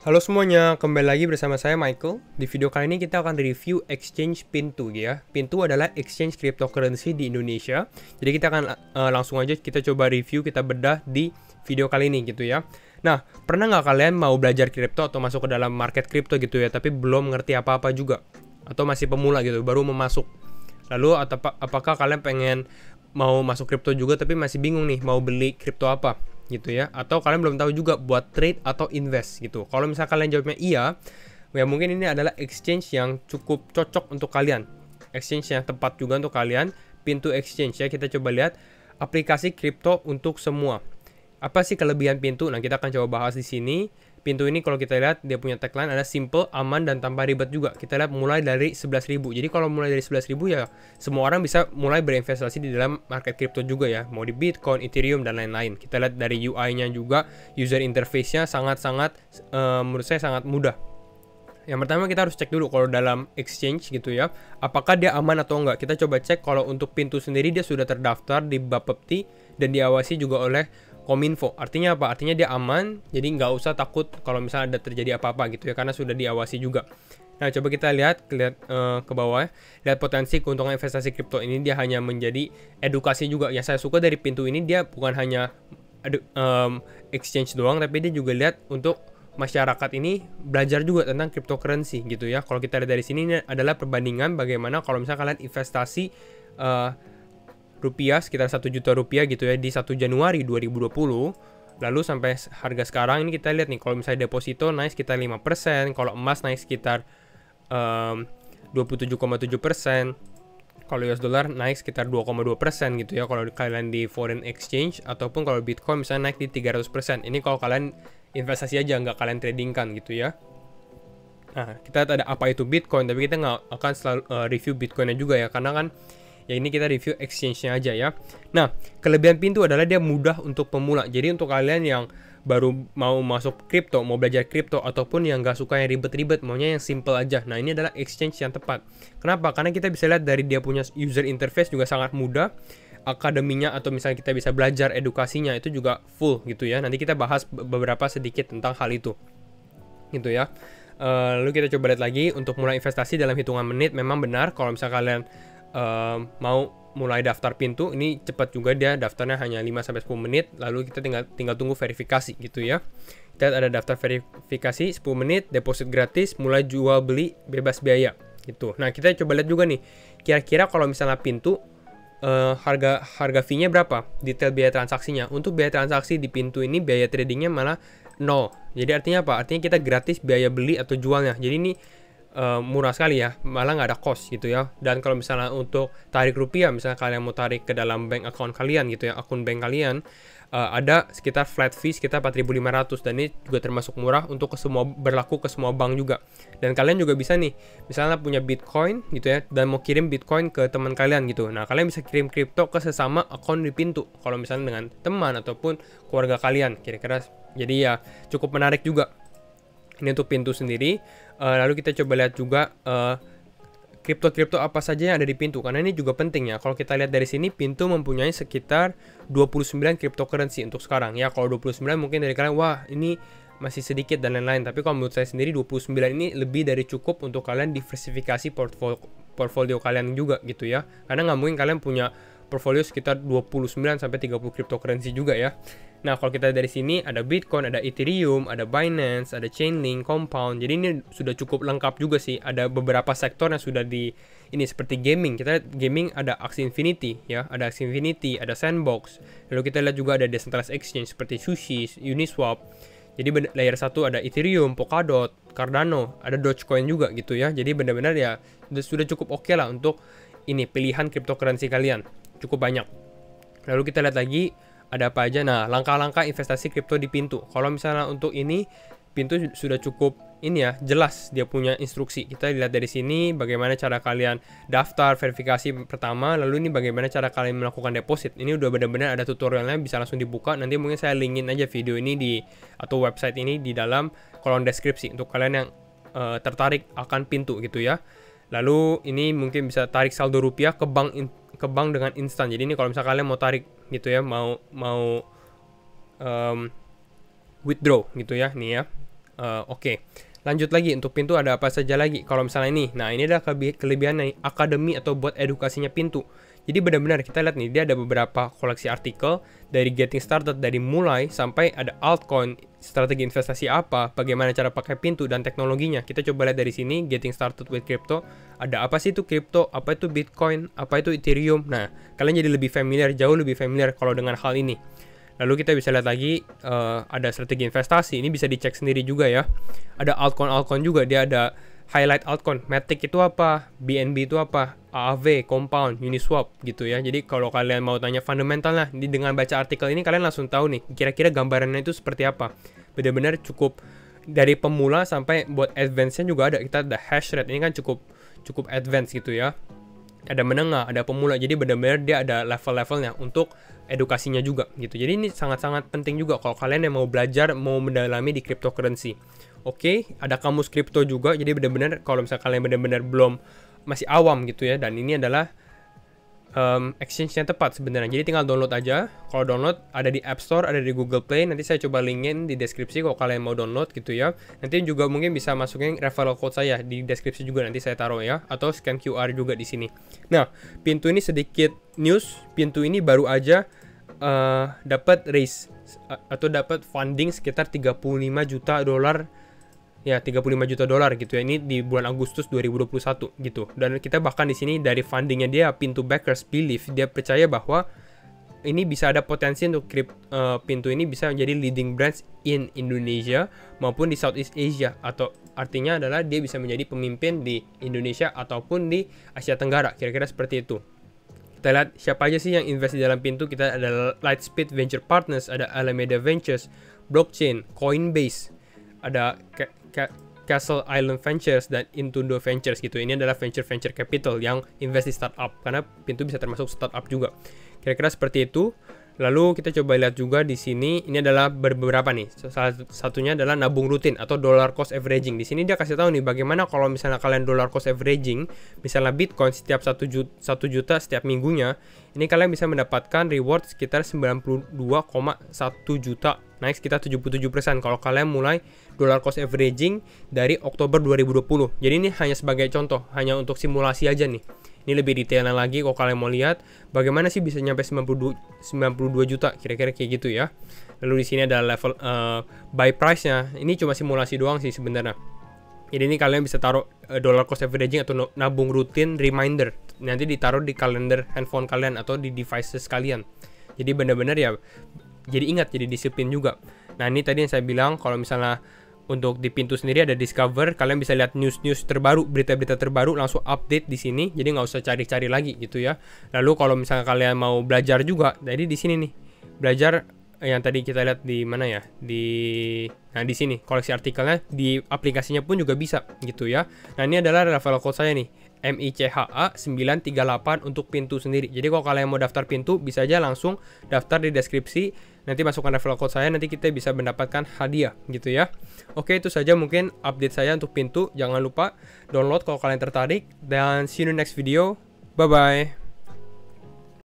Halo semuanya, kembali lagi bersama saya Michael. Di video kali ini kita akan review exchange Pintu ya. Pintu adalah exchange cryptocurrency di Indonesia. Jadi kita akan langsung aja kita coba review, kita bedah di video kali ini gitu ya. Nah, pernah nggak kalian mau belajar kripto atau masuk ke dalam market kripto gitu ya, tapi belum ngerti apa-apa juga? Atau masih pemula gitu, baru mau masuk. Lalu apakah kalian pengen mau masuk kripto juga tapi masih bingung nih mau beli kripto apa gitu ya, atau kalian belum tahu juga buat trade atau invest gitu. Kalau misalnya kalian jawabnya iya, ya mungkin ini adalah exchange yang cukup cocok untuk kalian, exchange yang tepat juga untuk kalian. Pintu exchange ya, kita coba lihat aplikasi kripto untuk semua. Apa sih kelebihan Pintu? Nah, kita akan coba bahas di sini. Pintu ini kalau kita lihat dia punya tagline ada simple, aman, dan tanpa ribet juga. Kita lihat mulai dari 11.000. Jadi kalau mulai dari 11.000 ya semua orang bisa mulai berinvestasi di dalam market crypto juga ya. Mau di Bitcoin, Ethereum, dan lain-lain. Kita lihat dari UI-nya juga, user interface-nya sangat-sangat menurut saya sangat mudah. Yang pertama kita harus cek dulu kalau dalam exchange gitu ya, apakah dia aman atau enggak. Kita coba cek kalau untuk Pintu sendiri dia sudah terdaftar di Bapepti dan diawasi juga oleh Kominfo. Artinya apa? Artinya dia aman, jadi nggak usah takut kalau misalnya ada terjadi apa-apa gitu ya, karena sudah diawasi juga. Nah, coba kita lihat ke bawah ya. Lihat potensi keuntungan investasi kripto ini, dia hanya menjadi edukasi juga. Yang saya suka dari Pintu ini, dia bukan hanya exchange doang, tapi dia juga lihat untuk masyarakat ini belajar juga tentang cryptocurrency gitu ya. Kalau kita lihat dari sini, ini adalah perbandingan bagaimana kalau misalnya kalian investasi rupiah sekitar 1 juta rupiah gitu ya di 1 Januari 2020, lalu sampai harga sekarang ini kita lihat nih, kalau misalnya deposito naik sekitar 5%, kalau emas naik sekitar 27,7%, kalau US dollar naik sekitar 2,2% gitu ya kalau kalian di foreign exchange, ataupun kalau Bitcoin misalnya naik di 300%. Ini kalau kalian investasi aja, nggak kalian tradingkan gitu ya. Nah, kita ada apa itu Bitcoin, tapi kita nggak akan selalu review Bitcoinnya juga ya, karena kan ya ini kita review exchange-nya aja ya. Nah, kelebihan Pintu adalah dia mudah untuk pemula. Jadi untuk kalian yang baru mau masuk kripto, mau belajar kripto, ataupun yang gak suka yang ribet-ribet, maunya yang simple aja. Nah, ini adalah exchange yang tepat. Kenapa? Karena kita bisa lihat dari dia punya user interface juga sangat mudah. Akademinya atau misalnya kita bisa belajar edukasinya itu juga full gitu ya. Nanti kita bahas beberapa sedikit tentang hal itu. Gitu ya. Lalu kita coba lihat lagi untuk mulai investasi dalam hitungan menit. Memang benar kalau misalnya kalian mau mulai daftar Pintu, ini cepat juga, dia daftarnya hanya 5-10 menit, lalu kita tinggal tunggu verifikasi gitu ya. Kita ada daftar verifikasi 10 menit, deposit gratis, mulai jual beli bebas biaya gitu. Nah, kita coba lihat juga nih, kira-kira kalau misalnya Pintu harga fee-nya berapa, detail biaya transaksinya. Untuk biaya transaksi di Pintu ini biaya tradingnya malah 0. Jadi artinya apa? Artinya kita gratis biaya beli atau jualnya. Jadi ini murah sekali ya, malah nggak ada cost gitu ya. Dan kalau misalnya untuk tarik rupiah, misalnya kalian mau tarik ke dalam bank account kalian gitu ya, akun bank kalian, ada sekitar flat fee sekitar 4.500, dan ini juga termasuk murah untuk berlaku ke semua bank juga. Dan kalian juga bisa nih, misalnya punya Bitcoin gitu ya, dan mau kirim Bitcoin ke teman kalian gitu. Nah, kalian bisa kirim kripto ke sesama akun di Pintu, kalau misalnya dengan teman ataupun keluarga kalian kira-kira. Jadi ya cukup menarik juga. Ini untuk Pintu sendiri. Lalu kita coba lihat juga kripto-kripto apa saja yang ada di Pintu, karena ini juga penting ya. Kalau kita lihat dari sini, Pintu mempunyai sekitar 29 cryptocurrency untuk sekarang ya. Kalau 29 mungkin dari kalian, wah ini masih sedikit dan lain-lain, tapi kalau menurut saya sendiri 29 ini lebih dari cukup untuk kalian diversifikasi portfolio kalian juga gitu ya. Karena nggak mungkin kalian punya portfolio sekitar 29 sampai 30 cryptocurrency juga ya. Nah, kalau kita dari sini ada Bitcoin, ada Ethereum, ada Binance, ada Chainlink, Compound. Jadi ini sudah cukup lengkap juga sih. Ada beberapa sektor yang sudah ini seperti gaming. Kita lihat gaming ada Axie Infinity ya, ada Axie Infinity, ada Sandbox. Lalu kita lihat juga ada decentralized exchange seperti Sushi, Uniswap. Jadi layer 1 ada Ethereum, Polkadot, Cardano, ada Dogecoin juga gitu ya. Jadi benar-benar ya sudah cukup oke lah untuk ini pilihan cryptocurrency kalian. Cukup banyak. Lalu kita lihat lagi ada apa aja. Nah, langkah-langkah investasi kripto di Pintu. Kalau misalnya untuk ini, Pintu sudah cukup ini ya, jelas dia punya instruksi. Kita lihat dari sini bagaimana cara kalian daftar, verifikasi pertama, lalu ini bagaimana cara kalian melakukan deposit. Ini udah benar-benar ada tutorialnya, bisa langsung dibuka. Nanti mungkin saya linkin aja video ini atau website ini di dalam kolom deskripsi untuk kalian yang tertarik akan Pintu gitu ya. Lalu ini mungkin bisa tarik saldo rupiah ke bank dengan instan. Jadi ini kalau misalnya kalian mau tarik gitu ya, mau withdraw gitu ya, nih ya. Oke. Lanjut lagi, untuk Pintu ada apa saja lagi? Kalau misalnya ini, nah ini adalah kelebihan nih, akademi atau buat edukasinya Pintu. Jadi benar-benar kita lihat nih, dia ada beberapa koleksi artikel dari getting started, dari mulai sampai ada altcoin, strategi investasi apa, bagaimana cara pakai Pintu dan teknologinya. Kita coba lihat dari sini, getting started with crypto. Ada apa sih itu crypto? Apa itu Bitcoin? Apa itu Ethereum? Nah, kalian jadi lebih familiar, jauh lebih familiar kalau dengan hal ini. Lalu kita bisa lihat lagi ada strategi investasi. Ini bisa dicek sendiri juga ya. Ada altcoin juga. Dia ada highlight altcoin. Matic itu apa? BNB itu apa? AAV, Compound, Uniswap gitu ya. Jadi kalau kalian mau tanya fundamentalnya, dengan baca artikel ini kalian langsung tahu nih kira-kira gambarannya itu seperti apa. Benar-benar cukup dari pemula sampai buat advance-nya juga ada. Kita ada hash rate. Ini kan cukup advance gitu ya. Ada menengah, ada pemula. Jadi benar-benar dia ada level-levelnya untuk edukasinya juga gitu. Jadi ini sangat-sangat penting juga kalau kalian yang mau belajar, mau mendalami di cryptocurrency. Oke, ada kamus kripto juga. Jadi benar-benar kalau misalnya kalian benar-benar belum masih awam gitu ya, dan ini adalah exchange yang tepat sebenarnya. Jadi tinggal download aja. Kalau download ada di App Store, ada di Google Play. Nanti saya coba linkin di deskripsi kalau kalian mau download gitu ya. Nanti juga mungkin bisa masukin referral code saya di deskripsi juga, nanti saya taruh ya, atau scan QR juga di sini. Nah, Pintu ini sedikit news. Pintu ini baru aja dapat raise atau dapat funding sekitar 35 juta dolar. Ya, 35 juta dolar gitu ya. Ini di bulan Agustus 2021 gitu. Dan kita bahkan di sini dari fundingnya dia, Pintu backers believe, dia percaya bahwa ini bisa ada potensi untuk Pintu ini bisa menjadi leading brands in Indonesia maupun di Southeast Asia, atau artinya adalah dia bisa menjadi pemimpin di Indonesia ataupun di Asia Tenggara. Kira-kira seperti itu. Kita lihat siapa aja sih yang invest di dalam Pintu. Kita ada Lightspeed Venture Partners, ada Alameda Ventures, Blockchain, Coinbase, ada Castle Island Ventures dan Intundo Ventures gitu. Ini adalah venture capital yang invest di startup, karena Pintu bisa termasuk startup juga. Kira-kira seperti itu. Lalu kita coba lihat juga di sini, ini adalah beberapa nih. Salah satunya adalah nabung rutin atau dollar cost averaging. Di sini dia kasih tahu nih bagaimana kalau misalnya kalian dollar cost averaging, misalnya Bitcoin setiap 1 juta setiap minggunya, ini kalian bisa mendapatkan reward sekitar 92,1 juta, naik sekitar 77% kalau kalian mulai dollar cost averaging dari Oktober 2020. Jadi ini hanya sebagai contoh, hanya untuk simulasi aja nih. Ini lebih detailnya lagi kalau kalian mau lihat bagaimana sih bisa nyampe 92 juta, kira-kira kayak gitu ya. Lalu di sini ada level buy price-nya. Ini cuma simulasi doang sih sebenarnya. Jadi ini kalian bisa taruh dollar cost averaging atau nabung rutin reminder. Nanti ditaruh di kalender handphone kalian atau di devices kalian. Jadi benar-benar ya, jadi ingat, jadi disiplin juga. Nah, ini tadi yang saya bilang kalau misalnya untuk di Pintu sendiri ada Discover, kalian bisa lihat news terbaru, berita-berita terbaru langsung update di sini. Jadi nggak usah cari-cari lagi gitu ya. Lalu kalau misalnya kalian mau belajar juga, jadi di sini nih belajar yang tadi kita lihat di mana ya, nah di sini koleksi artikelnya, di aplikasinya pun juga bisa gitu ya. Nah ini adalah referral code saya nih, MICHA 938 untuk Pintu sendiri. Jadi kalau kalian mau daftar Pintu bisa aja langsung daftar di deskripsi. Nanti masukkan referral code saya, nanti kita bisa mendapatkan hadiah gitu ya. Oke, itu saja mungkin update saya untuk Pintu. Jangan lupa download kalau kalian tertarik, dan see you in the next video. Bye bye.